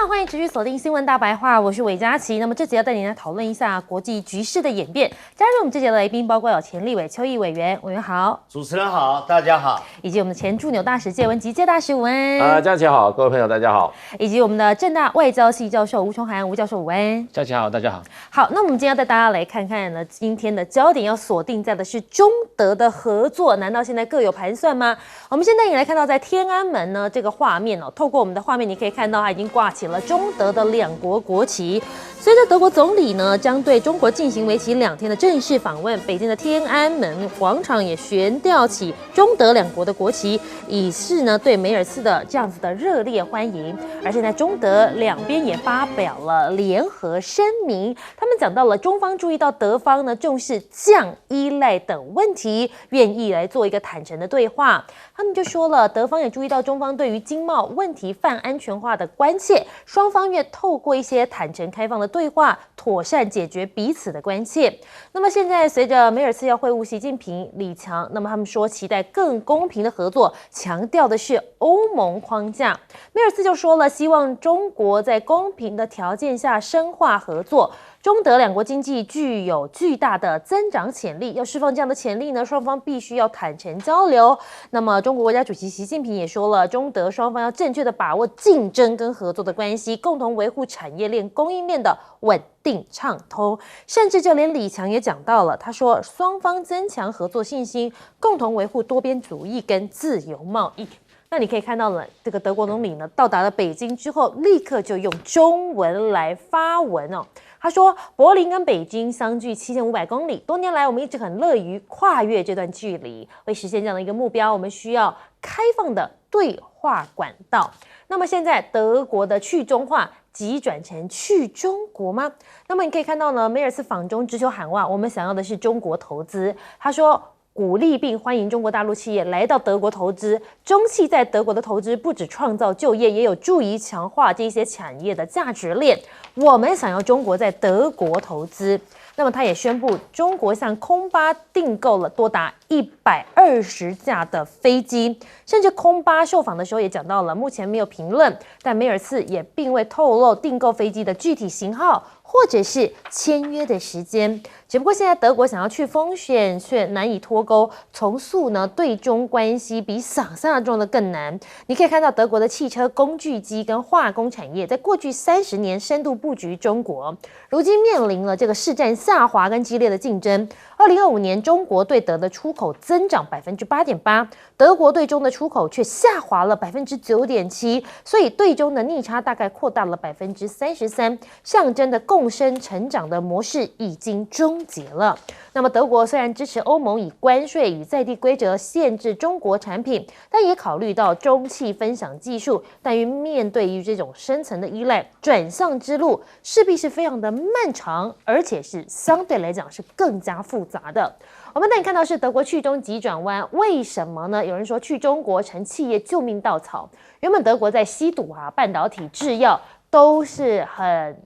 好，欢迎持续锁定新闻大白话，我是韦佳琪。那么这节要带您来讨论一下国际局势的演变。加入我们这节的来宾包括有前立委邱毅委员，委员好；主持人好，大家好；以及我们的前驻纽大使谢文吉谢大使伍恩。佳琪好，各位朋友大家好；以及我们的政大外交系教授吴崇涵吴教授，午安。佳琪好，大家好。好，那我们今天要带大家来看看呢，今天的焦点要锁定在的是中德的合作，难道现在各有盘算吗？我们现在也来看到在天安门呢这个画面哦，透过我们的画面你可以看到它已经挂起了中德的两国国旗。随着德国总理呢将对中国进行为期2天的正式访问，北京的天安门广场也悬吊起中德两国的国旗，以示呢对梅尔斯的这样子的热烈欢迎。而现在中德两边也发表了联合声明，他们讲到了中方注意到德方呢重视降依赖等问题，愿意来做一个坦诚的对话。他们就说了，德方也注意到中方对于经贸问题泛安全化的关切，双方愿透过一些坦诚开放的对话，妥善解决彼此的关切。那么现在随着梅尔斯要会晤习近平、李强，那么他们说期待更公平的合作，强调的是欧盟框架。梅尔斯就说了，希望中国在公平的条件下深化合作。中德两国经济具有巨大的增长潜力，要释放这样的潜力呢，双方必须要坦诚交流。那么中国国家主席习近平也说了，中德双方要正确的把握竞争跟合作的关系，共同维护产业链、供应链的稳定畅通。甚至就连李强也讲到了，他说双方增强合作信心，共同维护多边主义跟自由贸易。那你可以看到了，这个德国总理呢到达了北京之后，立刻就用中文来发文哦。他说，柏林跟北京相距7500公里，多年来我们一直很乐于跨越这段距离，为实现这样的一个目标，我们需要开放的对话管道。那么现在德国的去中化急转成去中国吗？那么你可以看到呢，梅尔斯访中直球喊话，我们想要的是中国投资。他说，鼓励并欢迎中国大陆企业来到德国投资，中企在德国的投资不只创造就业，也有助于强化这些产业的价值链。我们想要中国在德国投资。那么他也宣布，中国向空巴订购了多达120架的飞机，甚至空巴受访的时候也讲到了，目前没有评论，但梅尔斯也并未透露订购飞机的具体型号或者是签约的时间。只不过现在德国想要去风险却难以脱钩，重塑呢对中关系比想象中的更难。你可以看到德国的汽车、工具机跟化工产业在过去30年深度布局中国，如今面临了这个市占下滑跟激烈的竞争。2025年中国对德的出口增长8.8%，德国对中的出口却下滑了9.7%，所以对中的逆差大概扩大了33%，象征的共生成长的模式已经终结了。那么德国虽然支持欧盟以关税与在地规则限制中国产品，但也考虑到中企分享技术，但面对于这种深层的依赖，转向之路势必是非常的漫长，而且是相对来讲是更加复杂的。我们带你看到是德国去中急转弯，为什么呢？有人说去中国成企业救命稻草。原本德国在稀土半导体、制药都是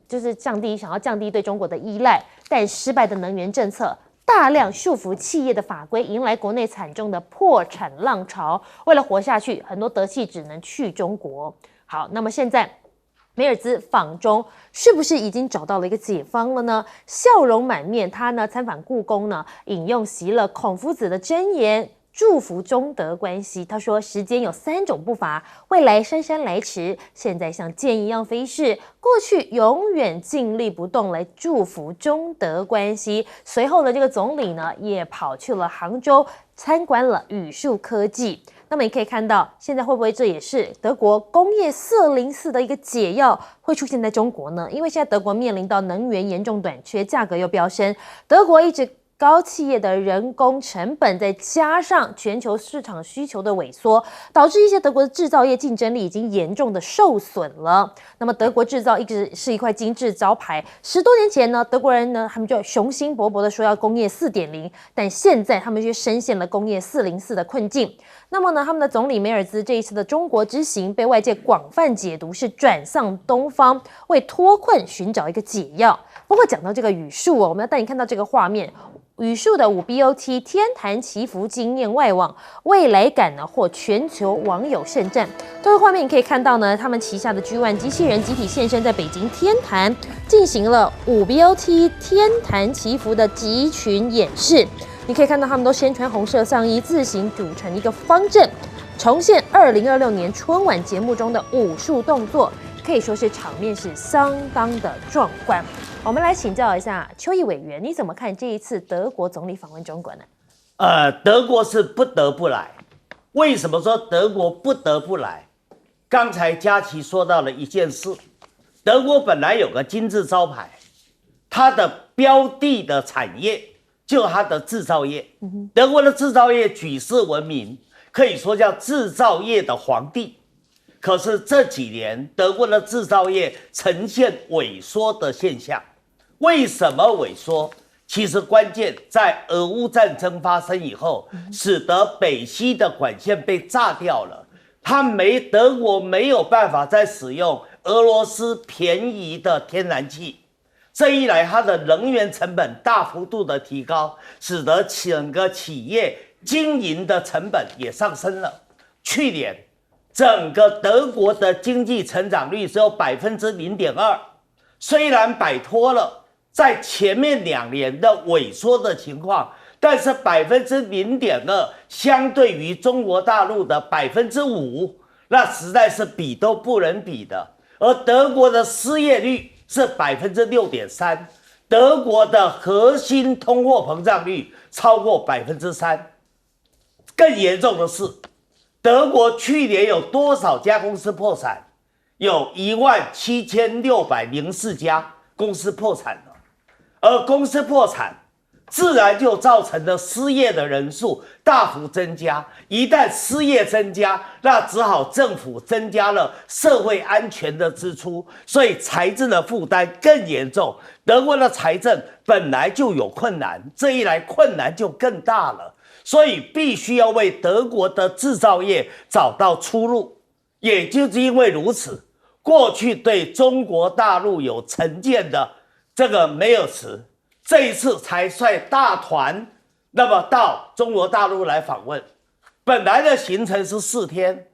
就是想要降低对中国的依赖，但失败的能源政策，大量束缚企业的法规，迎来国内惨重的破产浪潮。为了活下去，很多德企只能去中国。好，那么现在梅尔斯访中是不是已经找到了一个解方了呢？笑容满面，他呢参访故宫呢，引用习了孔夫子的箴言，祝福中德关系。他说，时间有3种步伐，未来姗姗来迟，现在像箭一样飞逝，过去永远静立不动，来祝福中德关系。随后呢，这个总理呢也跑去了杭州，参观了宇树科技。那么你可以看到，现在会不会这也是德国工业404的一个解药会出现在中国呢？因为现在德国面临到能源严重短缺，价格又飙升，德国一直高企业的人工成本，再加上全球市场需求的萎缩，导致一些德国的制造业竞争力已经严重的受损了。那么德国制造一直是一块金字招牌，10多年前呢，德国人呢他们就雄心勃勃的说要工业4.0，但现在他们却深陷了工业404的困境。那么呢，他们的总理梅尔兹这一次的中国之行被外界广泛解读是转向东方，为脱困寻找一个解药。不过讲到这个语速我们要带你看到这个画面。语数的5BOT 天坛祈福惊艳外网，未来感呢获全球网友盛赞。这个画面你可以看到呢，他们旗下的 G1 机器人集体现身在北京天坛，进行了5BOT 天坛祈福的集群演示。你可以看到他们都身穿红色上衣，自行组成一个方阵，重现2026年春晚节目中的武术动作，可以说是场面是相当的壮观。我们来请教一下邱毅委员，你怎么看这一次德国总理访问中国呢？德国是不得不来。为什么说德国不得不来？刚才佳琪说到了一件事，德国本来有个金字招牌，它的标的的产业就是它的制造业。德国的制造业举世闻名，可以说叫制造业的皇帝。可是这几年德国的制造业呈现萎缩的现象。为什么萎缩？其实关键在俄乌战争发生以后，使得北溪的管线被炸掉了，德国没有办法再使用俄罗斯便宜的天然气，这一来它的能源成本大幅度的提高，使得整个企业经营的成本也上升了。去年整个德国的经济成长率只有 0.2%， 虽然摆脱了在前面2年的萎缩的情况，但是 0.2% 相对于中国大陆的 5%， 那实在是比都不能比的。而德国的失业率是 6.3%， 德国的核心通货膨胀率超过 3%。 更严重的是，德国去年有多少家公司破产？有17604家公司破产了。而公司破产自然就造成了失业的人数大幅增加，一旦失业增加，那只好政府增加了社会安全的支出，所以财政的负担更严重。德国的财政本来就有困难，这一来困难就更大了，所以必须要为德国的制造业找到出路。也就是因为如此，过去对中国大陆有成见的这个梅尔茨，这一次才率大团那么到中国大陆来访问。本来的行程是4天，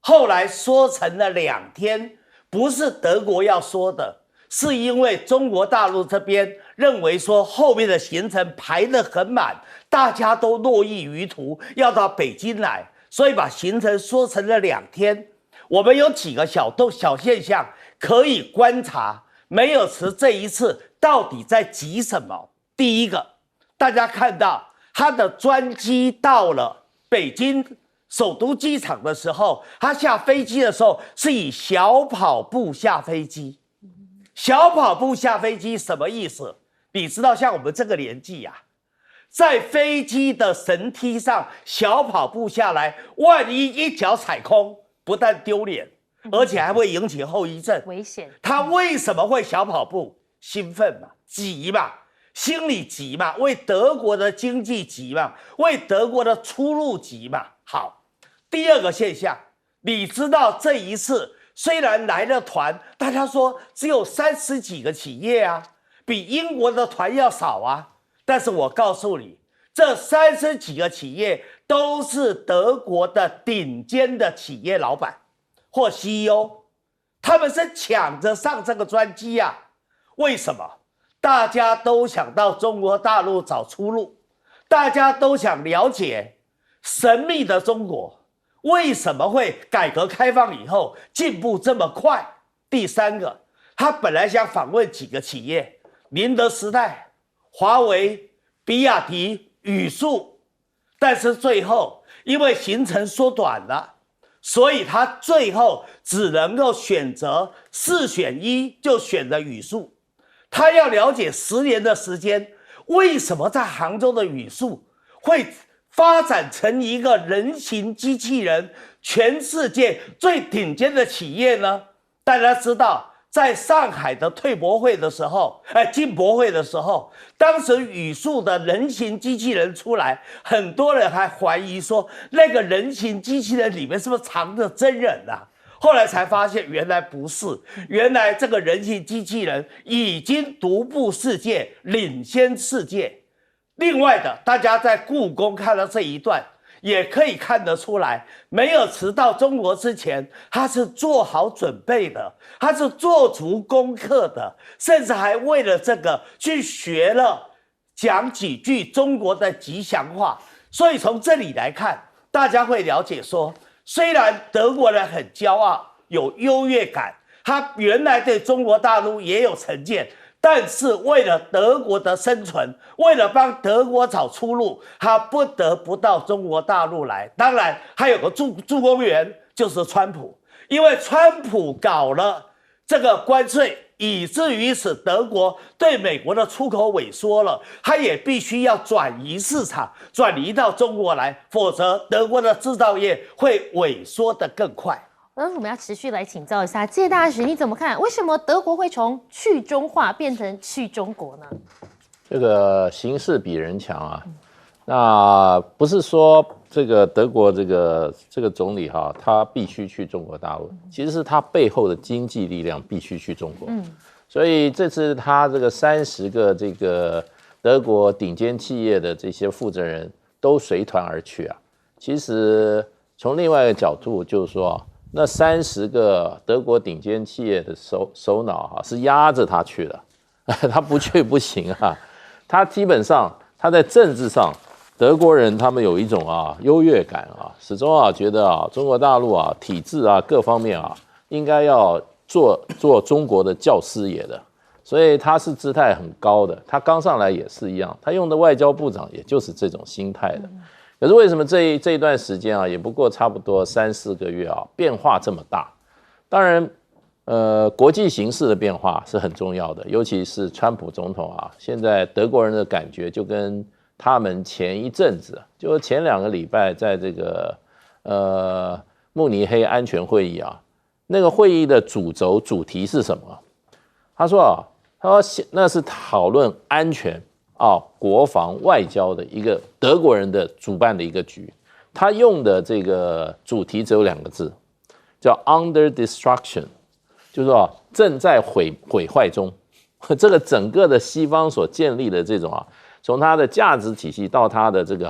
后来缩成了2天，不是德国要说的，是因为中国大陆这边认为说后面的行程排得很满，大家都络绎于途要到北京来，所以把行程缩成了2天。我们有几个小现象可以观察梅尔茨这一次到底在急什么。第一个，大家看到他的专机到了北京首都机场的时候，他下飞机的时候是以小跑步下飞机。小跑步下飞机什么意思？你知道像我们这个年纪啊，在飞机的绳梯上小跑步下来，万一一脚踩空，不但丢脸，而且还会引起后遗症，危险。他为什么会小跑步？兴奋嘛，急嘛，心里急嘛，为德国的经济急嘛，为德国的出路急嘛。好，第二个现象，你知道这一次虽然来了团，大家说只有30几个企业啊，比英国的团要少啊，但是我告诉你，这30几个企业都是德国的顶尖的企业老板或 CEO， 他们是抢着上这个专机啊。为什么？大家都想到中国大陆找出路，大家都想了解神秘的中国为什么会改革开放以后进步这么快。第三个，他本来想访问几个企业，宁德时代、华为、比亚迪、宇树，但是最后因为行程缩短了，所以他最后只能够选择4选1，就选了宇树。他要了解10年的时间，为什么在杭州的宇树会发展成一个人形机器人全世界最顶尖的企业呢？大家知道，在上海的退博会的时候，进博会的时候，当时宇树的人形机器人出来，很多人还怀疑说，那个人形机器人里面是不是藏着真人啊？后来才发现原来不是，原来这个人形机器人已经独步世界，领先世界。另外的，大家在故宫看到这一段，也可以看得出来，没有迟到中国之前，他是做好准备的，他是做足功课的，甚至还为了这个去学了讲几句中国的吉祥话。所以从这里来看，大家会了解说，虽然德国人很骄傲，有优越感，他原来对中国大陆也有成见。但是为了德国的生存，为了帮德国找出路，他不得不到中国大陆来。当然，还有个助攻员就是川普，因为川普搞了这个关税，以至于使德国对美国的出口萎缩了，他也必须要转移市场，转移到中国来，否则德国的制造业会萎缩得更快。那我们要持续来请教一下介大使，你怎么看？为什么德国会从去中化变成去中国呢？这个形势比人强啊。那不是说这个德国这个总理哈，他必须去中国大陆，其实是他背后的经济力量必须去中国。所以这次他这个30个这个德国顶尖企业的这些负责人都随团而去啊。其实从另外一个角度就是说，那30个德国顶尖企业的首脑哈，是压着他去的，他不去不行啊。他基本上他在政治上，德国人他们有一种优越感啊，始终觉得中国大陆体制各方面应该要做中国的教师爷的，所以他是姿态很高的。他刚上来也是一样，他用的外交部长也就是这种心态的。可是为什么这一段时间也不过差不多3-4个月变化这么大？当然，国际形势的变化是很重要的，尤其是川普总统现在德国人的感觉就跟他们前一阵子，就前2个礼拜在这个慕尼黑安全会议那个会议的主题是什么？他说那是讨论安全。国防外交的一个德国人的主办的一个局，他用的这个主题只有2个字，叫 under destruction， 就是说正在毁坏中。这个整个的西方所建立的这种从它的价值体系到它的这个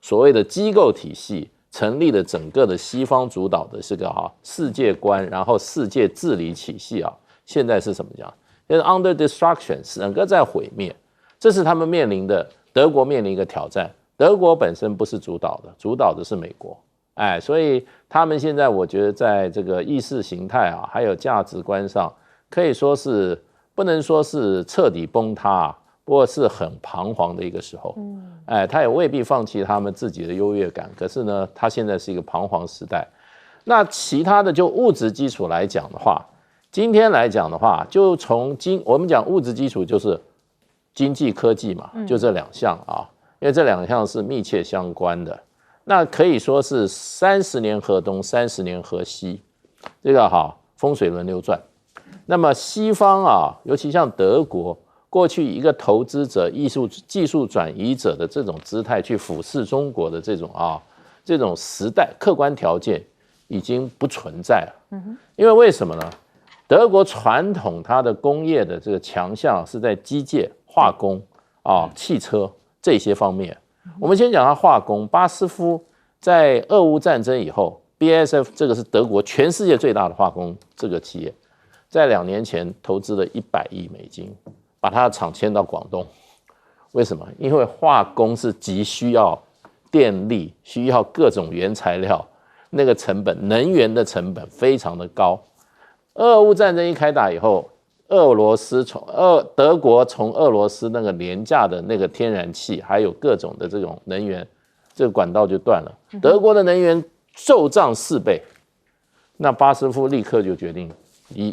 所谓的机构体系，成立了整个的西方主导的这个世界观，然后世界治理体系现在是什么讲？就是 under destruction， 整个在毁灭。这是他们面临的，德国面临一个挑战。德国本身不是主导的，主导的是美国。所以他们现在我觉得在这个意识形态还有价值观上，可以说是不能说是彻底崩塌，不过是很彷徨的一个时候。他也未必放弃他们自己的优越感，可是呢，他现在是一个彷徨时代。那其他的就物质基础来讲的话，今天来讲的话，就从我们讲物质基础就是经济科技嘛，就这2项因为这2项是密切相关的。那可以说是30年河东，30年河西，这个风水轮流转。那么西方尤其像德国，过去一个投资者、技术转移者的这种姿态去俯视中国的这种时代客观条件已经不存在了。因为什么呢？德国传统它的工业的这个强项是在机械、化工汽车这些方面。我们先讲它化工，巴斯夫在俄乌战争以后 ，BASF 这个是德国全世界最大的化工这个企业，在2年前投资了100亿美金，把它的厂迁到广东。为什么？因为化工是急需要电力，需要各种原材料，那个成本，能源的成本非常的高。俄乌战争一开打以后，德国从俄罗斯那个廉价的那个天然气，还有各种的这种能源，这个管道就断了。德国的能源骤涨4倍，那巴斯夫立刻就决定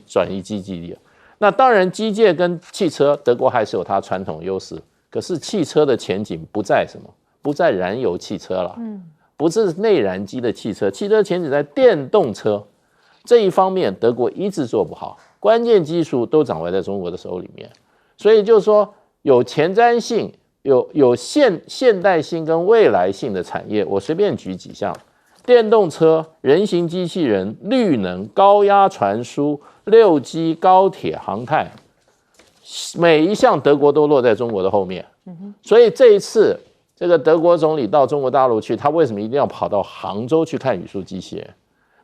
转移经济力。那当然，机械跟汽车，德国还是有它传统优势，可是汽车的前景不在什么？不在燃油汽车了，不是内燃机的汽车，汽车前景在电动车。这一方面，德国一直做不好，关键技术都掌握在中国的手里面，所以就是说有前瞻性、有现代性跟未来性的产业，我随便举几项：电动车、人形机器人、绿能、高压传输、6G、高铁、航太，每一项德国都落在中国的后面，所以这一次这个德国总理到中国大陆去，他为什么一定要跑到杭州去看语数机器人？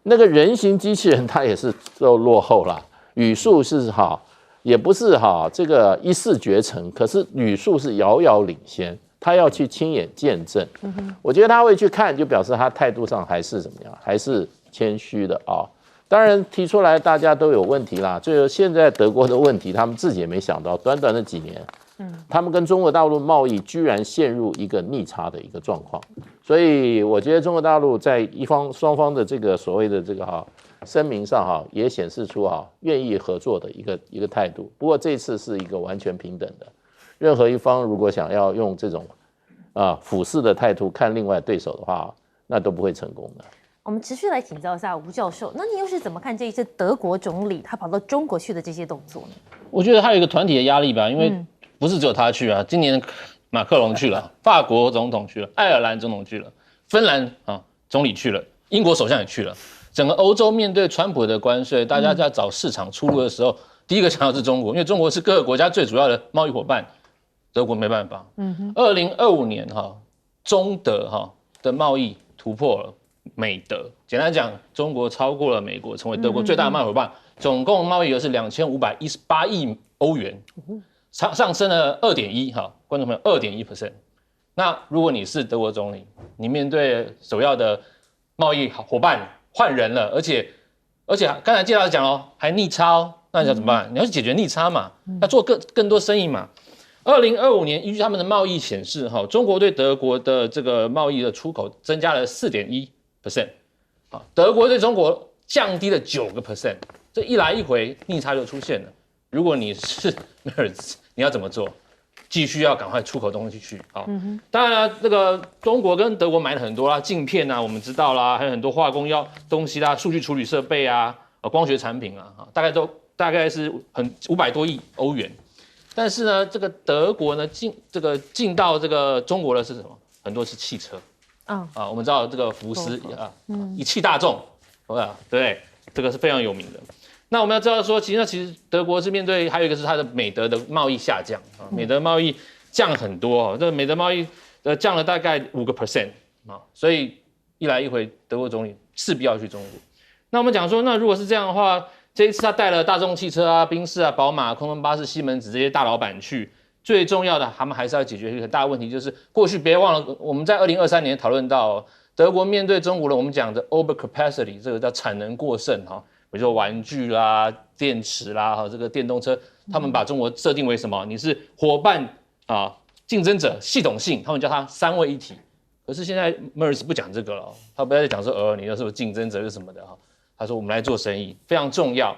那个人形机器人他也是都落后了，语数是也不是这个一试绝尘，可是语数是遥遥领先，他要去亲眼见证。我觉得他会去看，就表示他态度上还是怎么样，还是谦虚的啊。当然提出来大家都有问题啦，就是现在德国的问题，他们自己也没想到，短短的几年，他们跟中国大陆贸易居然陷入一个逆差的一个状况，所以我觉得中国大陆在双方的这个所谓的这个声明上也显示出愿意合作的一个态度。不过这次是一个完全平等的，任何一方如果想要用这种俯视的态度看另外对手的话，那都不会成功的。我们持续来请教一下吴教授，那你又是怎么看这一次德国总理他跑到中国去的这些动作呢？我觉得他有一个团体的压力吧，因为不是只有他去啊，今年马克龙去了，法国总统去了，爱尔兰总统去了，芬兰总理去了，英国首相也去了。整个欧洲面对川普的关税，大家在找市场出路的时候，第一个想到是中国，因为中国是各个国家最主要的贸易伙伴，德国没办法。2025年中德的贸易突破了美德，简单讲，中国超过了美国，成为德国最大的贸易伙伴，总共贸易额是2518亿欧元，上升了2.1%，观众朋友2.1%。那如果你是德国总理，你面对首要的贸易伙伴换人了，而且刚才介绍讲了，还逆差那你要怎么办？你要去解决逆差嘛，要做更多生意嘛。2025年依据他们的贸易显示，中国对德国的这个贸易的出口增加了4.1%。德国对中国降低了9%，这一来一回逆差就出现了。如果你是 Merz， 你要怎么做？继续要赶快出口东西去。当然这个中国跟德国买了很多啦，镜片啊，我们知道啦，还有很多化工东西啦，数据处理设备啊，光学产品啊，大概是500多亿欧元。但是呢，这个德国呢进到这个中国的是什么？很多是汽车。我们知道这个福斯一汽大众，对不对？这个是非常有名的。那我们要知道说，其实德国是面对还有一个是它的美德的贸易下降美德贸易降很多这个美德贸易降了大概5%所以一来一回，德国总理势必要去中国。那我们讲说，那如果是这样的话，这一次他带了大众汽车宾士宝马、空中巴士、西门子这些大老板去。最重要的，他们还是要解决一个很大的问题，就是过去别忘了，我们在2023年讨论到德国面对中国的我们讲的 overcapacity， 这个叫产能过剩比如说玩具啦、电池啦这个电动车，他们把中国设定为什么？你是伙伴竞争者、系统性，他们叫它3位一体。可是现在 Merz 不讲这个了，他不要再讲说你是不是竞争者是什么的他说我们来做生意非常重要。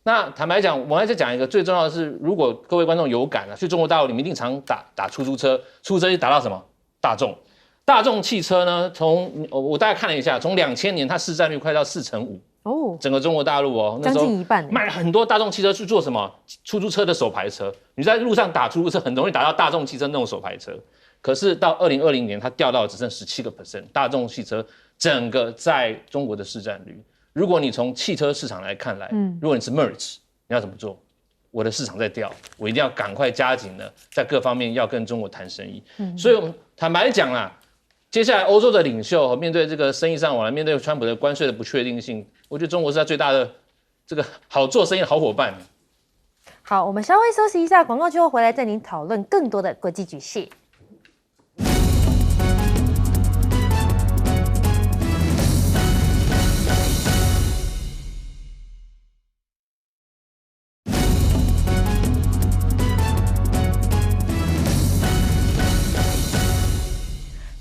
那坦白讲，我还在讲一个最重要的是，如果各位观众有感去中国大陆，你们一定常打出租车，出租车打到什么？大众汽车呢？我大概看了一下，从2000年它市占率快到5%整个中国大陆将近一半，卖了很多大众汽车去做什么？出租车的手排车，你在路上打出租车很容易打到大众汽车那种手排车。可是到2020年，它掉到只剩17%，大众汽车整个在中国的市占率。如果你从汽车市场来看来，如果你是 Merz， 你要怎么做？我的市场在掉，我一定要赶快加紧了，在各方面要跟中国谈生意。所以我们坦白讲啦，接下来欧洲的领袖面对这个生意上往来，面对川普的关税的不确定性，我觉得中国是他最大的这个好做生意的好伙伴。好，我们稍微休息一下，广告之后回来带您讨论更多的国际局势。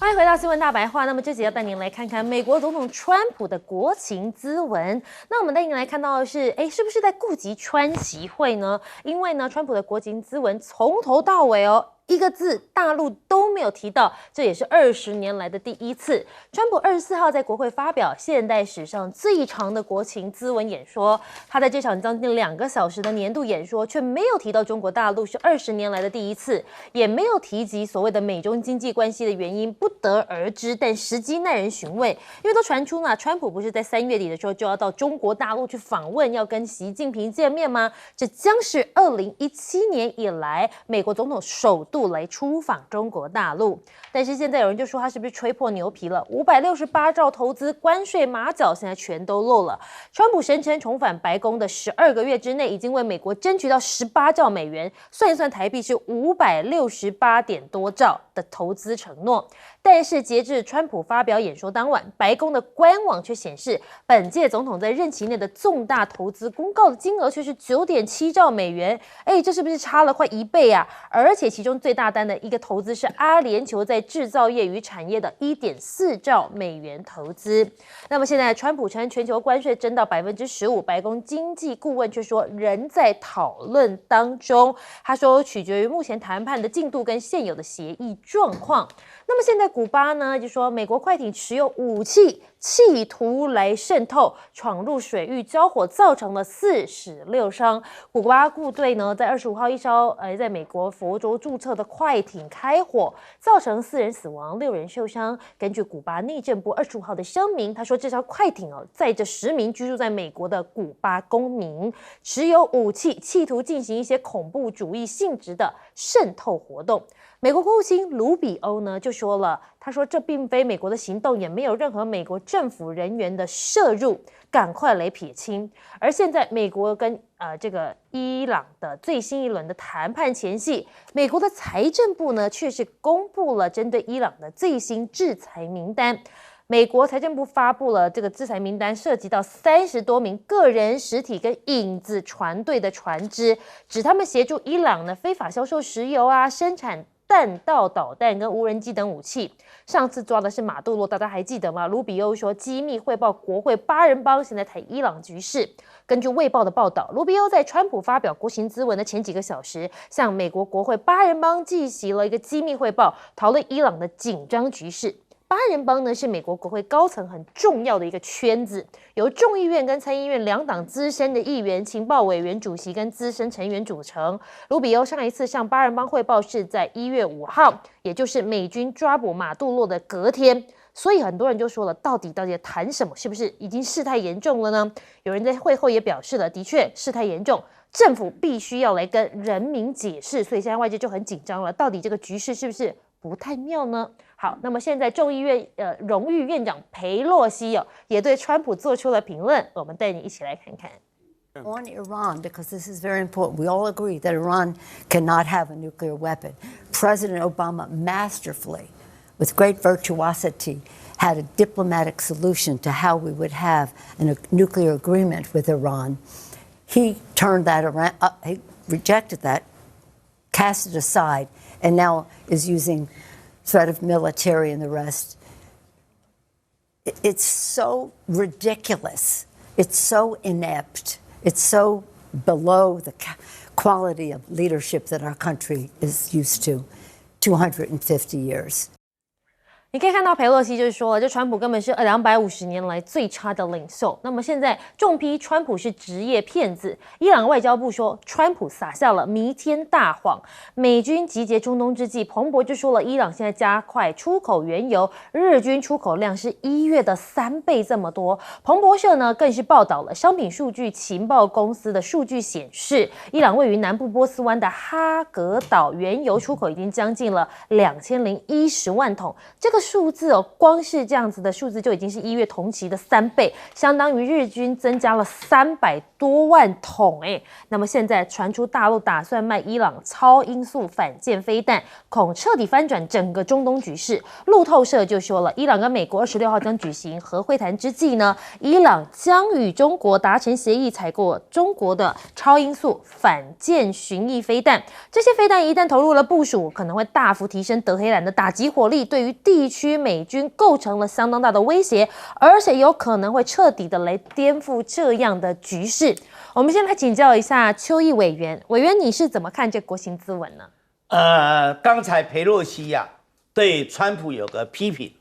欢迎回到新闻大白话。那么这集要带您来看看美国总统川普的国情咨文。那我们带您来看到的是，是不是在顾及川习会呢？因为呢，川普的国情咨文从头到尾一个字大陆都没有提到，这也是20年来的第一次。川普24号在国会发表现代史上最长的国情咨文演说，他在这场将近2个小时的年度演说却没有提到中国大陆是20年来的第一次，也没有提及所谓的美中经济关系的原因不得而知，但时机耐人寻味，因为都传出川普不是在3月底的时候就要到中国大陆去访问，要跟习近平见面吗？这将是2017年以来美国总统首度度来出访中国大陆。但是现在有人就说他是不是吹破牛皮了？568兆投资关税马脚现在全都漏了。川普声称重返白宫的12个月之内，已经为美国争取到18兆美元，算一算台币是568点多兆的投资承诺。但是截至川普发表演说当晚，白宫的官网却显示，本届总统在任期内的重大投资公告的金额却是9.7兆美元。这是不是差了快1倍啊？而且其中最大单的一个投资是阿联酋在制造业与产业的1.4兆美元投资。那么现在川普称全球关税征到15%，白宫经济顾问却说仍在讨论当中。他说取决于目前谈判的进度跟现有的协议状况。那么现在古巴呢，就说美国快艇持有武器，企图来渗透，闯入水域交火，造成了4死6伤。古巴部队呢，在25号一艘在美国佛州注册的快艇开火，造成4人死亡，6人受伤。根据古巴内政部25号的声明，他说这艘快艇载着10名居住在美国的古巴公民，持有武器，企图进行一些恐怖主义性质的渗透活动。美国国务卿卢比欧呢就说了，他说这并非美国的行动，也没有任何美国政府人员的涉入，赶快来撇清。而现在美国跟这个伊朗的最新一轮的谈判前夕，美国的财政部呢却是公布了针对伊朗的最新制裁名单。美国财政部发布了这个制裁名单，涉及到30多名个人、实体跟影子船队的船只，指他们协助伊朗呢非法销售石油啊，生产弹道导弹跟无人机等武器。上次抓的是马杜罗，大家还记得吗？卢比欧说机密汇报国会8人帮现在谈伊朗局势。根据《卫报》的报道，卢比欧在川普发表国情咨文的前几个小时，向美国国会8人帮寄袭了一个机密汇报，讨论伊朗的紧张局势。8人帮呢是美国国会高层很重要的一个圈子，由众议院跟参议院2党资深的议员、情报委员主席跟资深成员组成。卢比欧上一次向8人帮汇报是在1月5号，也就是美军抓捕马杜罗的隔天。所以很多人就说了，到底谈什么？是不是已经事态严重了呢？有人在会后也表示了，的确事态严重，政府必须要来跟人民解释。所以现在外界就很紧张了，到底这个局势是不是不太妙呢？好，那么现在众议院荣誉院长裴洛西也对川普做出了评论，我们带你一起来看看。On Iran, because this is very important. We all agree that Iran cannot have a nuclear weapon. President Obama masterfully, with great virtuosity, had a diplomatic solution to how we would have a nuclear agreement with Iran. He turned that around, he rejected that, cast it aside, and now is using threat of military and the rest. It's so ridiculous. It's so inept. It's so below the quality of leadership that our country is used to 250 years. 你可以看到裴洛西就是说了，这川普根本是250年来最差的领袖。那么现在重批川普是职业骗子。伊朗外交部说，川普撒下了弥天大谎。美军集结中东之际，彭博就说了，伊朗现在加快出口原油，日均出口量是1月的3倍这么多。彭博社呢更是报道了商品数据情报公司的数据显示，伊朗位于南部波斯湾的哈格岛原油出口已经将近了2010万桶。这个数字光是这样子的数字就已经是1月同期的3倍，相当于日均增加了300多万桶。那么现在传出大陆打算卖伊朗超音速反舰飞弹，恐彻底翻转整个中东局势。路透社就说了，伊朗跟美国26号将举行核会谈之际呢，伊朗将与中国达成协议，采购中国的超音速反舰巡弋飞弹。这些飞弹一旦投入了部署，可能会大幅提升德黑兰的打击火力，对于地区美军构成了相当大的威胁，而且有可能会彻底的来颠覆这样的局势。我们先来请教一下邱毅委员，委员你是怎么看这国情咨文呢？刚才裴洛西对川普有个批评，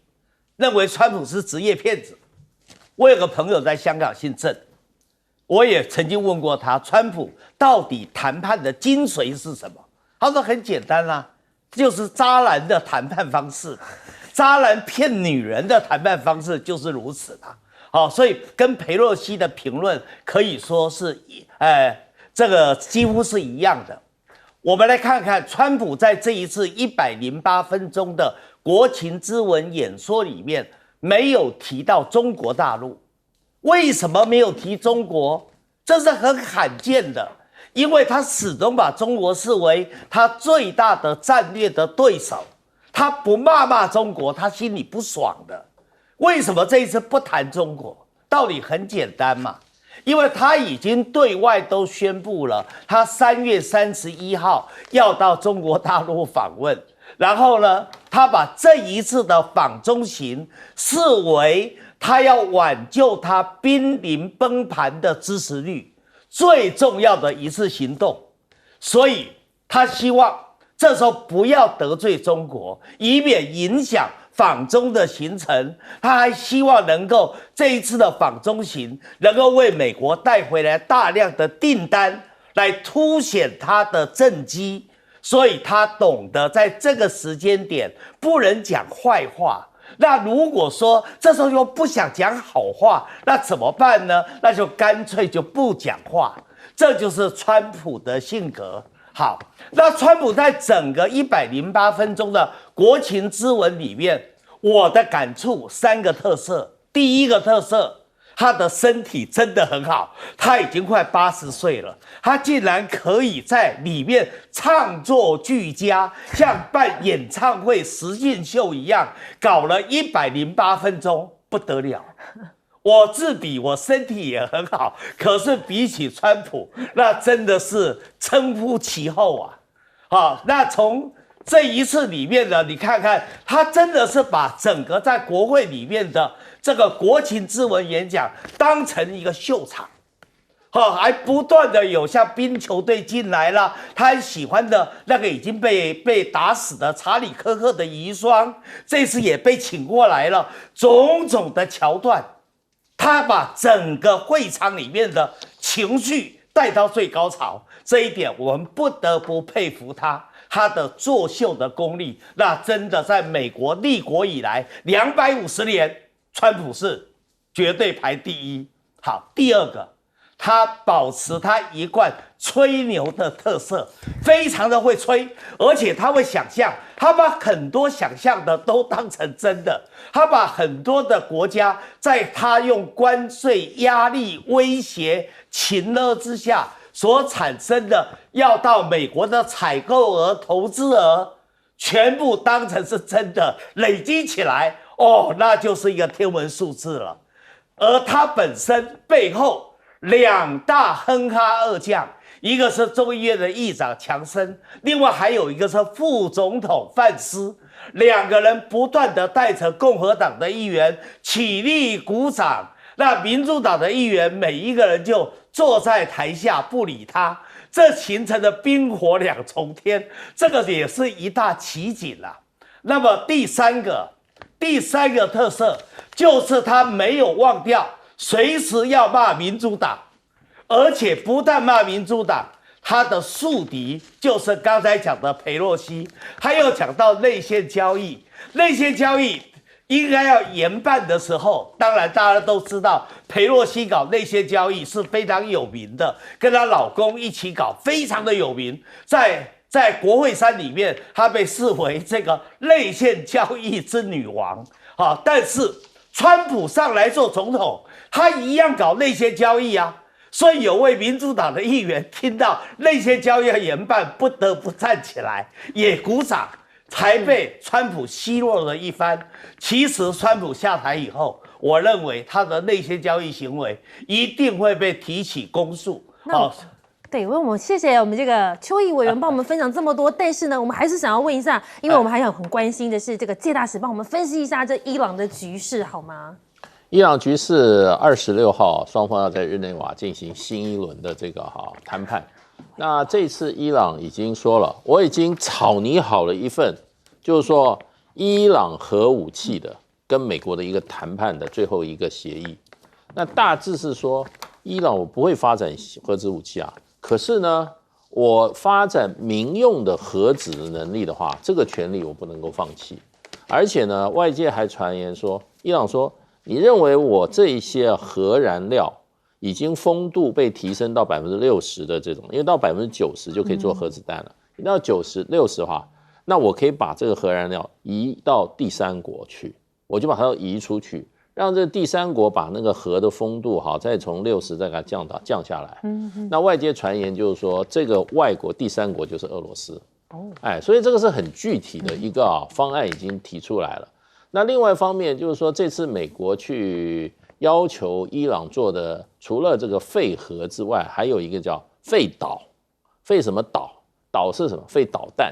认为川普是职业骗子。我有个朋友在香港姓郑，我也曾经问过他，川普到底谈判的精髓是什么？他说很简单啦，就是渣男的谈判方式。渣男骗女人的谈判方式就是如此的。好，所以跟裴洛西的评论可以说是，这个几乎是一样的。我们来看看川普在这一次108分钟的国情咨文演说里面没有提到中国大陆。为什么没有提中国？这是很罕见的，因为他始终把中国视为他最大的战略的对手。他不骂中国，他心里不爽的。为什么这一次不谈中国？道理很简单嘛，因为他已经对外都宣布了，他3月31号要到中国大陆访问。然后呢，他把这一次的访中行视为他要挽救他濒临崩盘的支持率最重要的一次行动，所以他希望这时候不要得罪中国，以免影响访中的行程。他还希望能够这一次的访中行能够为美国带回来大量的订单，来凸显他的政绩。所以他懂得在这个时间点不能讲坏话。那如果说这时候又不想讲好话，那怎么办呢？那就干脆就不讲话。这就是川普的性格。好，那川普在整个108分钟的国情咨文里面，我的感触3个特色。第一个特色，他的身体真的很好，他已经快80岁了，他竟然可以在里面唱作俱佳，像办演唱会实境秀一样，搞了108分钟，不得了。我自比我身体也很好，可是比起川普，那真的是称呼其后啊！好，那从这一次里面呢，你看看他真的是把整个在国会里面的这个国情咨文演讲当成一个秀场，还不断的有像冰球队进来了，他很喜欢的那个已经被打死的查理科克的遗孀，这次也被请过来了，种种的桥段。他把整个会场里面的情绪带到最高潮，这一点我们不得不佩服他的作秀的功力。那真的在美国立国以来250年，川普是绝对排第一。好，第二个，他保持他一贯吹牛的特色，非常的会吹，而且他会想象，他把很多想象的都当成真的。他把很多的国家在他用关税压力、威胁、情勒之下所产生的要到美国的采购额、投资额，全部当成是真的，累积起来，那就是一个天文数字了。而他本身背后2大哼哈二将，一个是众议院的议长强森，另外还有一个是副总统范斯。2个人不断的带着共和党的议员起立鼓掌，那民主党的议员每一个人就坐在台下不理他，这形成的冰火2重天，这个也是一大奇景啦。那么第三个特色就是他没有忘掉随时要骂民主党，而且不但骂民主党，他的宿敌就是刚才讲的裴洛西，他又讲到内线交易。内线交易应该要严办的时候，当然大家都知道，裴洛西搞内线交易是非常有名的，跟她老公一起搞，非常的有名。在国会山里面，她被视为这个内线交易之女王。但是川普上来做总统，他一样搞内线交易啊。所以有位民主党的议员听到内线交易要严办，不得不站起来也鼓掌，才被川普奚落了一番。其实川普下台以后，我认为他的内线交易行为一定会被提起公诉。对，我们谢谢我们这个邱毅委员帮我们分享这么多，但是呢，我们还是想要问一下，因为我们还有很关心的是这个介大使帮我们分析一下这伊朗的局势好吗？伊朗局势26号，双方要在日内瓦进行新一轮的这个谈判。那这次伊朗已经说了，我已经草拟好了一份，就是说伊朗核武器的跟美国的一个谈判的最后一个协议。那大致是说，伊朗我不会发展核子武器啊，可是呢，我发展民用的核子能力的话，这个权利我不能够放弃。而且呢，外界还传言说，伊朗说，你认为我这一些核燃料已经丰度被提升到60%的这种，因为到90%就可以做核子弹了，到90、60哈，那我可以把这个核燃料移到第三国去，我就把它移出去，让这第三国把那个核的风度哈，再从60再给它降下来。那外界传言就是说，这个外国第三国就是俄罗斯。所以这个是很具体的一个方案已经提出来了。那另外一方面就是说，这次美国去要求伊朗做的，除了这个废核之外，还有一个叫废导。废什么导？导是什么？废导弹。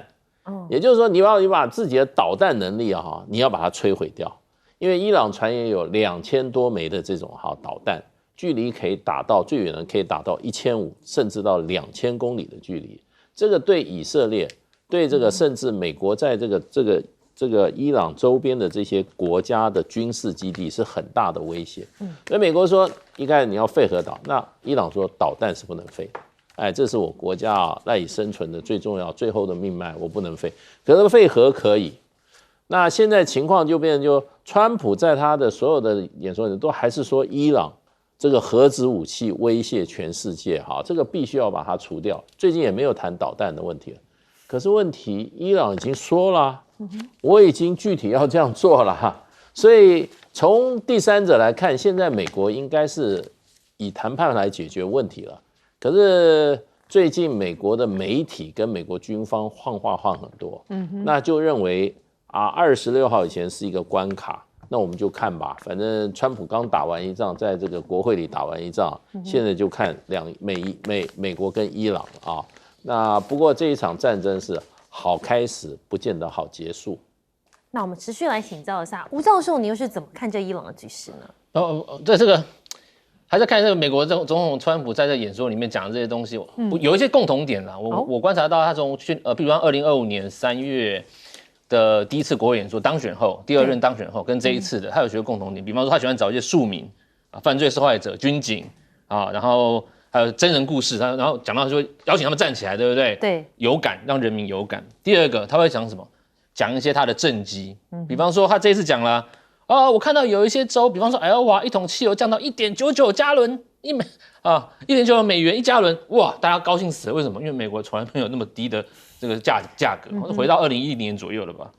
也就是说，你把自己的导弹能力你要把它摧毁掉。因为伊朗传言有2000多枚的这种导弹，距离可以打到最远的可以打到1500甚至到2000公里的距离。这个对以色列。对这个，甚至美国在这个伊朗周边的这些国家的军事基地是很大的威胁。所以美国说，应该你要废核导，那伊朗说导弹是不能废的。这是我国家赖以生存的最重要、最后的命脉，我不能废。可是废核可以。那现在情况就变成，川普在他的所有的演说里都还是说伊朗这个核子武器威胁全世界，这个必须要把它除掉。最近也没有谈导弹的问题了。可是问题，伊朗已经说了，我已经具体要这样做了，所以从第三者来看，现在美国应该是以谈判来解决问题了。可是最近美国的媒体跟美国军方换话换很多，那就认为26号以前是一个关卡，那我们就看吧，反正川普刚打完一仗，在这个国会里打完一仗，现在就看美国跟伊朗那不过这一场战争是好开始，不见得好结束。那我们持续来请教一下吴教授，你又是怎么看这伊朗的局势呢？这个还是看这个美国总统川普在这演说里面讲的这些东西，有一些共同点啦。我观察到他从比如说2025年3月的第一次国会演说当选后，第2任当选后，跟这一次的他有些共同点，比方说他喜欢找一些庶民犯罪受害者、军警然后。还有真人故事，然后讲到说邀请他们站起来，对不对？对，有感，让人民有感。第二个，他会讲什么？讲一些他的政绩，比方说他这一次讲了，我看到有一些州，比方说哇，一桶汽油降到1.99加仑1.99美元1加仑，哇，大家高兴死了。为什么？因为美国从来没有那么低的这个价格，回到2011年左右了吧？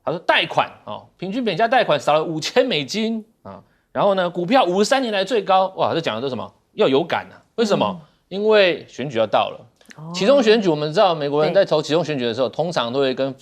他说贷款平均每家贷款少了$5000然后呢，股票53年来最高，哇，这讲的都什么？要有感为什么？因为选举要到了，期中选举我们知道，美国人在投期中选举的时候，通常都会跟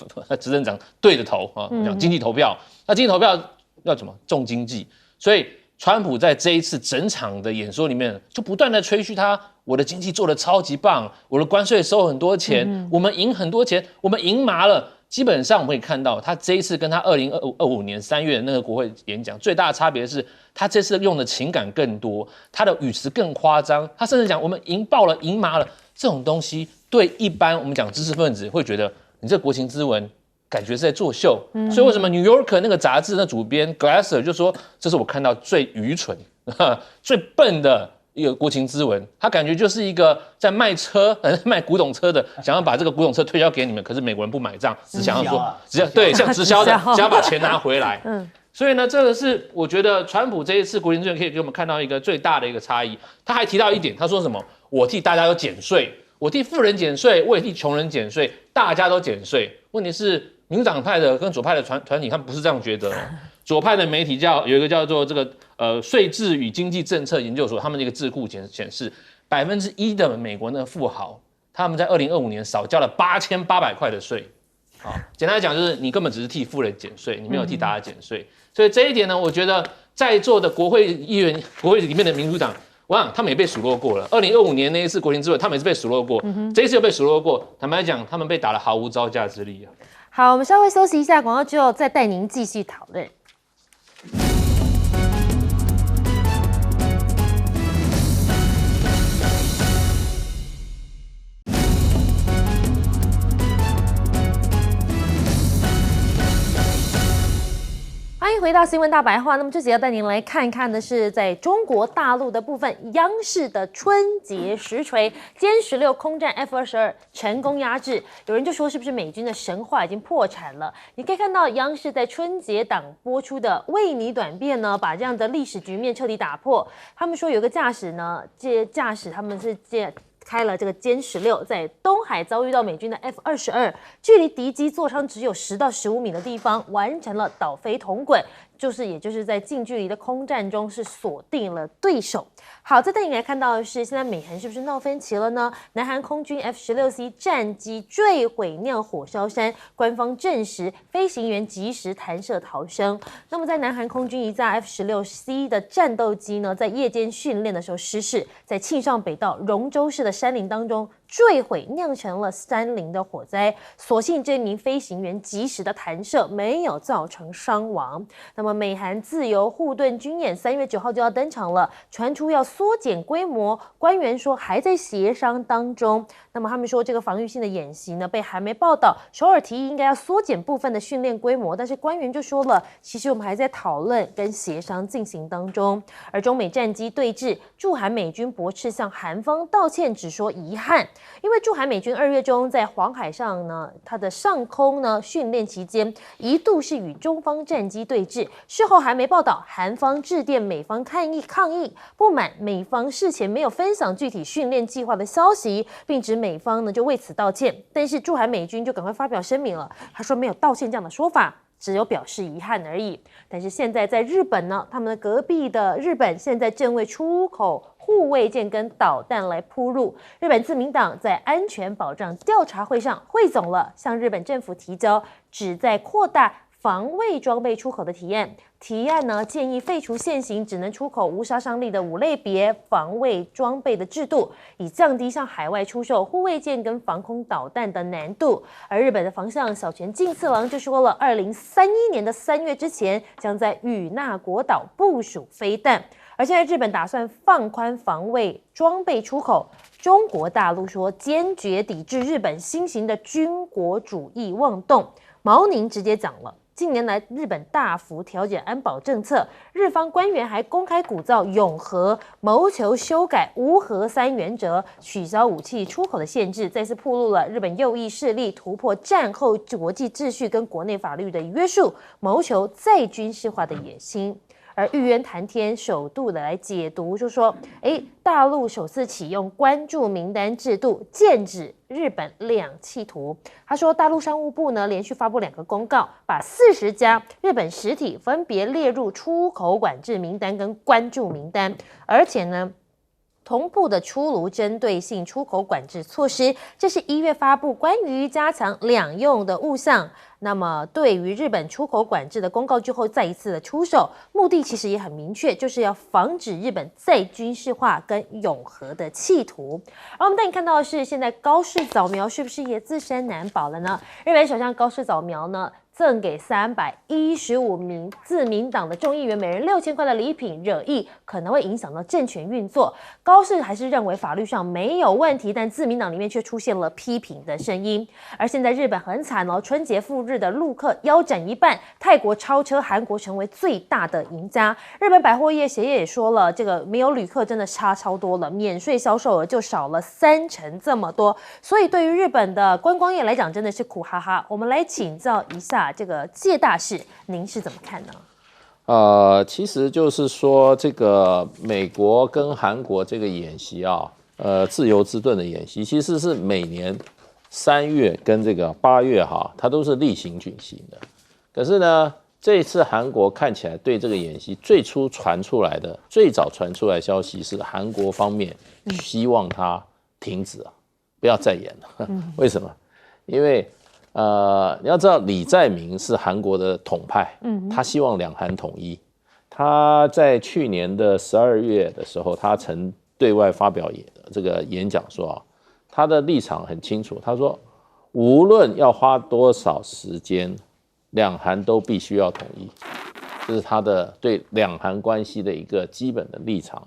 执政党对着投讲经济投票。那经济投票要怎么重经济？所以川普在这一次整场的演说里面，就不断的吹嘘我的经济做得超级棒，我的关税收很多钱，我们赢很多钱，我们赢麻了。基本上我们可以看到，他这一次跟他2025年3月的那个国会演讲最大的差别是，他这次用的情感更多，他的语词更夸张，他甚至讲我们赢爆了、赢麻了这种东西，对一般我们讲知识分子会觉得你这国情咨文感觉是在作秀。所以为什么 New Yorker 那个杂志的主编 Glasser 就说，这是我看到最愚蠢、最笨的一个国情咨文，他感觉就是一个在卖古董车的，想要把这个古董车推销给你们，可是美国人不买账，只想要说，像直销的，想要把钱拿回来。所以呢，这个是我觉得川普这一次国情咨文可以给我们看到一个最大的一个差异。他还提到一点，他说什么？我替大家都减税，我替富人减税，我也替穷人减税，大家都减税。问题是民主党派的跟左派的团体，他们不是这样觉得。左派的媒体有一个叫做这个税制与经济政策研究所，他们的一个智库显示，1%的美国的富豪，他们在2025年少交了8800块的税。简单来讲就是你根本只是替富人减税，你没有替大家减税。所以这一点呢，我觉得在座的国会议员、国会里面的民主党，我想他们也被数落过了。2025年那一次国情咨文，他们也是被数落过，这一次又被数落过。坦白讲，他们被打得毫无招架之力。好，我们稍微休息一下广告之后，再带您继续讨论。欢迎回到新闻大白话。那么这集要带您来看看的是，在中国大陆的部分，央视的春节实锤，歼16空战 F-22成功压制。有人就说，是不是美军的神话已经破产了？你可以看到央视在春节档播出的《为你短变》呢，把这样的历史局面彻底打破。他们说有个驾驶呢，他们是开了这个歼16，在东海遭遇到美军的 F-22，距离敌机座舱只有10到15米的地方，完成了倒飞同滚。也就是在近距离的空战中是锁定了对手。好，在带你来看到的是，现在美韩是不是闹分歧了呢？南韩空军 F-16C 战机坠毁酿火烧山，官方证实飞行员及时弹射逃生。那么在南韩空军一架 F-16C 的战斗机呢，在夜间训练的时候失事，在庆尚北道荣州市的山林当中坠毁，酿成了山林的火灾。所幸这名飞行员及时的弹射，没有造成伤亡。那么美韩自由护盾军演3月9号就要登场了，传出要缩减规模，官员说还在协商当中。那么他们说这个防御性的演习呢，被韩媒报道，首尔提议应该要缩减部分的训练规模，但是官员就说了，其实我们还在讨论跟协商进行当中。而中美战机对峙，驻韩美军驳斥向韩方道歉，只说遗憾，因为驻韩美军2月中在黄海上呢，它的上空呢训练期间，一度是与中方战机对峙。事后韩媒报道，韩方致电美方抗议，不满美方事前没有分享具体训练计划的消息，并指美方呢就为此道歉。但是驻韩美军就赶快发表声明了，他说没有道歉这样的说法，只有表示遗憾而已。但是现在在日本呢，他们的隔壁的日本现在正为出口护卫舰跟导弹来铺路。日本自民党在安全保障调查会上汇总了向日本政府提交旨在扩大防卫装备出口的提案。提案呢建议废除现行只能出口无杀伤力的5类别防卫装备的制度，以降低向海外出售护卫舰跟防空导弹的难度。而日本的防相小泉进次郎就说了，2031年的3月之前将在与那国岛部署飞弹。而现在日本打算放宽防卫装备出口，中国大陆说坚决抵制日本新型的军国主义妄动。毛宁直接讲了，近年来日本大幅调整安保政策，日方官员还公开鼓噪永和，谋求修改无核3原则，取消武器出口的限制，再次暴露了日本右翼势力突破战后国际秩序跟国内法律的约束，谋求再军事化的野心。而玉渊谈天首度的来解读，就说，大陆首次启用关注名单制度，剑指日本两企图。他说，大陆商务部呢连续发布2个公告，把40家日本实体分别列入出口管制名单跟关注名单，而且呢，同步的出炉针对性出口管制措施。这是1月发布关于加强两用的物项。那么对于日本出口管制的公告之后再一次的出手，目的其实也很明确，就是要防止日本再军事化跟永和的企图。而我们带你看到的是，现在高市早苗是不是也自身难保了呢？日本首相高市早苗呢赠给315名自民党的众议员每人6000块的礼品，惹议可能会影响到政权运作。高市还是认为法律上没有问题，但自民党里面却出现了批评的声音。而现在日本很惨哦，春节赴日的陆客腰斩一半，泰国超车韩国成为最大的赢家。日本百货业协会也说了，这个没有旅客真的差超多了，免税销售额就少了30%这么多，所以对于日本的观光业来讲，真的是苦哈哈。我们来请教一下这个介大使，您是怎么看呢？其实就是说，这个美国跟韩国这个演习啊，自由之盾的演习，其实是每年3月跟这个8月哈，它都是例行举行的。可是呢，这一次韩国看起来对这个演习最早传出来的消息是韩国方面希望它停止啊，不要再演了。为什么？因为你要知道李在明是韩国的统派，他希望两韩统一。他在去年的12月的时候，他曾对外发表这个演讲说啊，他的立场很清楚，他说无论要花多少时间，两韩都必须要统一，这是他的对两韩关系的一个基本的立场。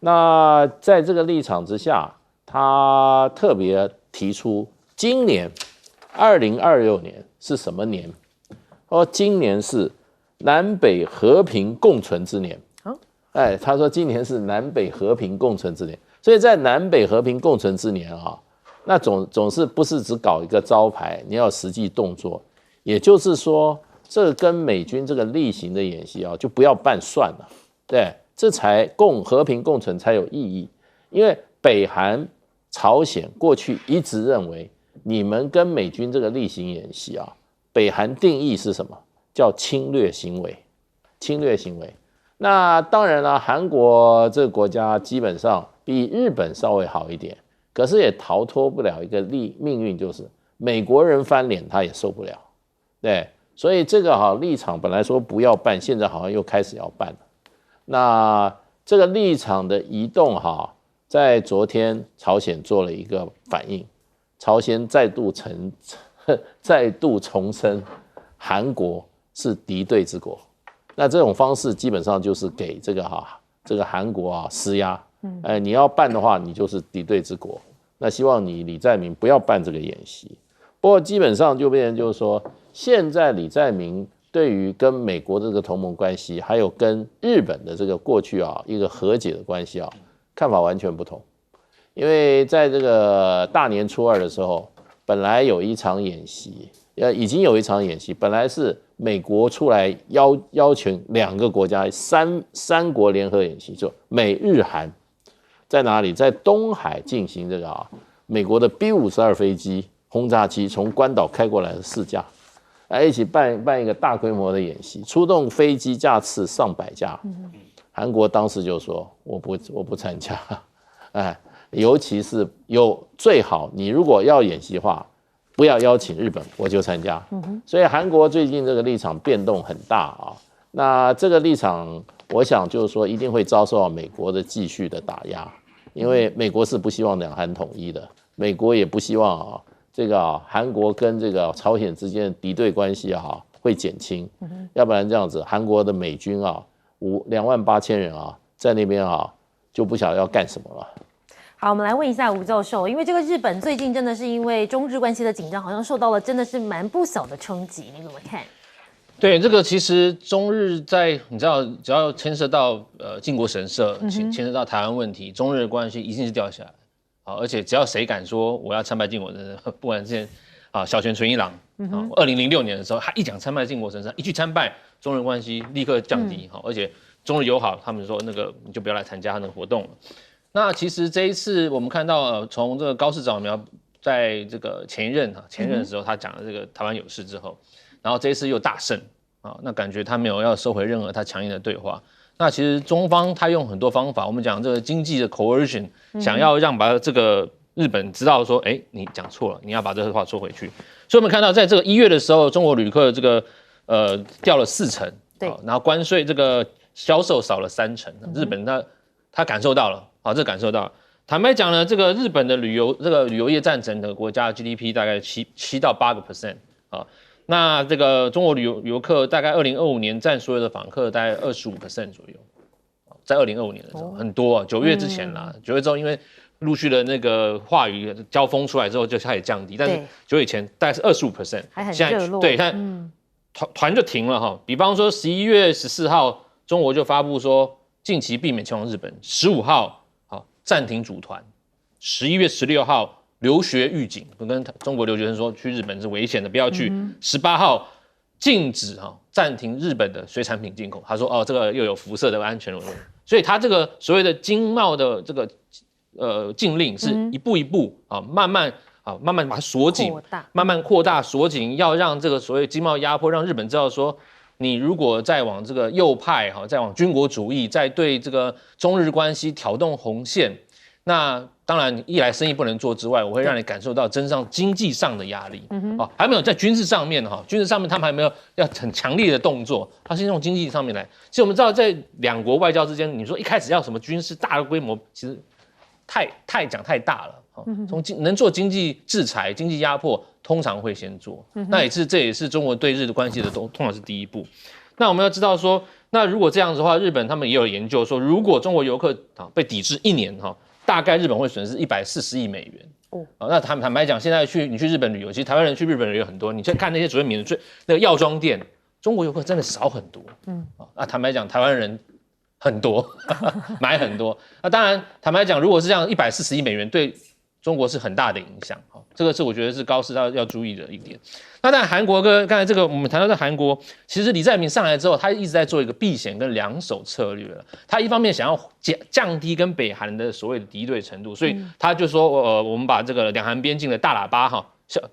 那在这个立场之下，他特别提出今年2026年是什么年？今年是南北和平共存之年。他说今年是南北和平共存之年，所以在南北和平共存之年啊，那总是不是只搞一个招牌，你要有实际动作。也就是说，这跟美军这个例行的演习啊，就不要办算了，对，这才和平共存才有意义。因为北韩朝鲜过去一直认为，你们跟美军这个例行演习啊，北韩定义是什么？叫侵略行为，侵略行为。那当然了，韩国这个国家基本上比日本稍微好一点，可是也逃脱不了一个命运，就是美国人翻脸他也受不了，对，所以这个立场本来说不要办，现在好像又开始要办了。那这个立场的移动在昨天朝鲜做了一个反应，朝鲜再度重申韩国是敌对之国。那这种方式基本上就是给这个韩国施压，你要办的话，你就是敌对之国。那希望你李在明不要办这个演习。不过基本上就变成就是说，现在李在明对于跟美国这个同盟关系，还有跟日本的这个过去一个和解的关系看法完全不同。因为在这个大年初二的时候，本来有一场演习，已经有一场演习，本来是美国出来邀请2个国家三国联合演习，就美日韩在哪里？在东海进行这个美国的 B-52飞机轰炸机从关岛开过来的4架，一起办一个大规模的演习，出动飞机架次上百架。韩国当时就说我不参加，尤其是最好你如果要演习的话，不要邀请日本，我就参加。所以韩国最近这个立场变动很大那这个立场，我想就是说一定会遭受到美国的继续的打压，因为美国是不希望两韩统一的，美国也不希望这个韩国跟这个朝鲜之间的敌对关系会减轻，要不然这样子韩国的美军28000人在那边就不晓得要干什么了。好，我们来问一下吴教授，因为这个日本最近真的是因为中日关系的紧张，好像受到了真的是蛮不小的冲击，你怎么看？对，这个其实中日在你知道，只要牵涉到靖国神社，牵涉到台湾问题，中日的关系一定是掉下来。而且只要谁敢说我要参拜靖国神社，不管之前小泉纯一郎，2006年的时候，他一讲参拜靖国神社，一去参拜，中日关系立刻降低，而且中日友好，他们说那个你就不要来参加他那个活动了。那其实这一次我们看到，从这个高市早苗在这个前一任的时候，他讲了这个台湾有事之后，然后这一次又大胜那感觉他没有要收回任何他强硬的对话。那其实中方他用很多方法，我们讲这个经济的 coercion，想要让把这个日本知道说，你讲错了，你要把这个话说回去。所以我们看到，在这个1月的时候，中国旅客这个掉了4成，对，然后关税这个销售少了3成，日本他感受到了。这感受到，坦白讲呢，这个日本的旅游业占整个国家的 GDP 大概7到8%那这个中国旅游客大概2025年占所有的访客大概25% 左右，在2025年的时候很多9月之前啦，9月之后因为陆续的那个话语交锋出来之后就开始降低，但是9月以前大概是25%，还很热络，对，团就停了比方说11月14号，中国就发布说近期避免前往日本，15号。暂停组团，11月16号留学预警，跟中国留学生说去日本是危险的，不要去。18号禁止暂停日本的水产品进口，他说这个又有辐射的安全问题，所以他这个所谓的经贸的这个禁令是一步一步慢慢把它锁紧，慢慢扩大锁紧，要让这个所谓经贸压迫，让日本知道说。你如果再往这个右派再往军国主义，再对这个中日关系挑动红线，那当然一来生意不能做之外，我会让你感受到真正经济上的压力。还没有在军事上面军事上面他们还没有要很强烈的动作，他是用经济上面来。其实我们知道，在两国外交之间，你说一开始要什么军事大的规模，其实太讲太大了。从能做经济制裁、经济压迫，通常会先做。这也是中国对日的关系的通常是第一步。那我们要知道说，那如果这样子的话，日本他们也有研究说，如果中国游客被抵制1年大概日本会损失140亿美元。那坦白讲，现在你去日本旅游，其实台湾人去日本旅游很多，你去看那些所谓免税那个药妆店，中国游客真的少很多。坦白讲，台湾人很多，买很多。那当然，坦白讲，如果是这样140亿美元对中国是很大的影响。这个是我觉得是高市要注意的一点。那当然韩国跟刚才这个我们谈到的韩国，其实李在明上来之后，他一直在做一个避险跟两手策略了。他一方面想要降低跟北韩的所谓的敌对程度，所以他就说我们把这个两韩边境的大喇叭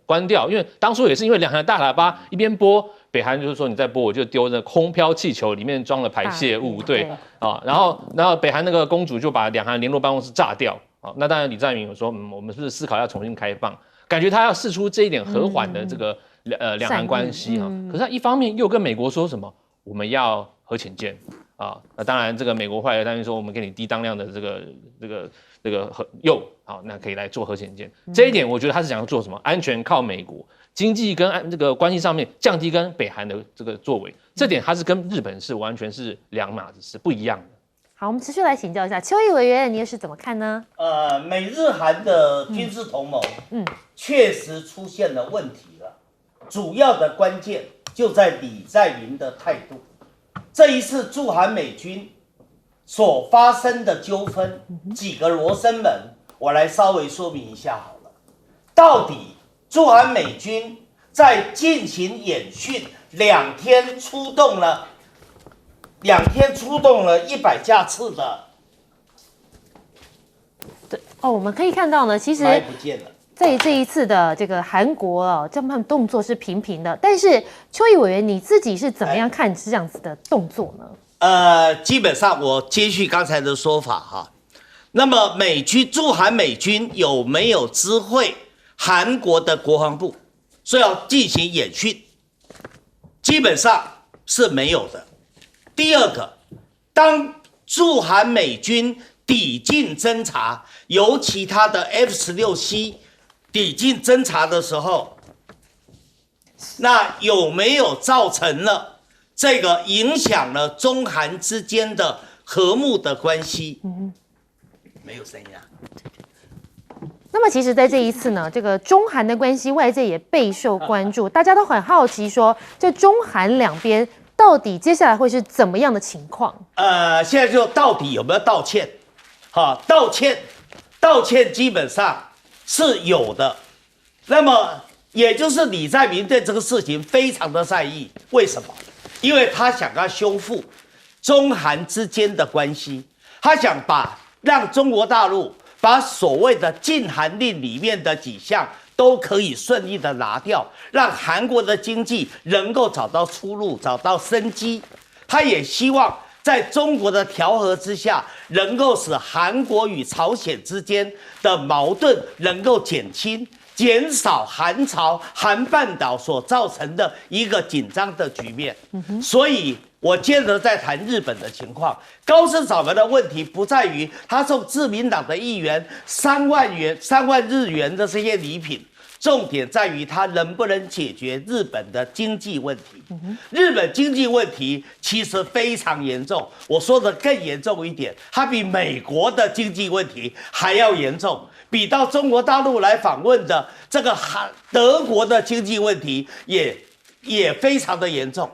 关掉，因为当初也是因为两韩的大喇叭一边播，北韩就是说你再播我就丢那空飘气球，里面装了排泄物，对啊，然后北韩那个公主就把两韩联络办公室炸掉啊。那当然李在明有说，我们是不是思考要重新开放？感觉他要释出这一点和缓的这个两韩关系哈。可是他一方面又跟美国说什么我们要核潜舰啊，那当然这个美国后来担心说我们给你低当量的这个铀好，那可以来做核潜舰。这一点我觉得他是想要做什么？安全靠美国，经济跟这个关系上面降低跟北韩的这个作为，这点他是跟日本是完全是两码子事，不一样的。好，我们持续来请教一下邱毅委员，你又是怎么看呢？美日韩的军事同盟，确实出现了问题了。主要的关键就在李在明的态度。这一次驻韩美军所发生的纠纷，几个罗生门，我来稍微说明一下好了。到底驻韩美军在进行演训2天出动了100架次的，对哦，我们可以看到呢，其实不见了。在这一次的这个韩国哦，他们动作是频频的，但是邱毅委员你自己是怎么样看这样子的动作呢？基本上我接续刚才的说法哈，那么驻韩美军有没有知会韩国的国防部说要进行演训？基本上是没有的。第二个，当驻韩美军抵近侦察，由其他的 F-16C 抵近侦察的时候，那有没有造成了这个影响了中韩之间的和睦的关系？没有声音啊。那么其实，在这一次呢，这个中韩的关系，外界也备受关注，大家都很好奇说，这中韩两边到底接下来会是怎么样的情况？现在就到底有没有道歉？道歉基本上是有的。那么也就是李在明对这个事情非常的在意，为什么？因为他想要修复中韩之间的关系，他想让中国大陆把所谓的禁韩令里面的几项都可以顺利的拿掉，让韩国的经济能够找到出路，找到生机。他也希望在中国的调和之下，能够使韩国与朝鲜之间的矛盾能够减轻，减少韩半岛所造成的一个紧张的局面。所以我接着再谈日本的情况。高市早苗的问题不在于他送自民党的议员3万日元的这些礼品，重点在于他能不能解决日本的经济问题。日本经济问题其实非常严重，我说的更严重一点，它比美国的经济问题还要严重，比到中国大陆来访问的这个德国的经济问题也非常的严重。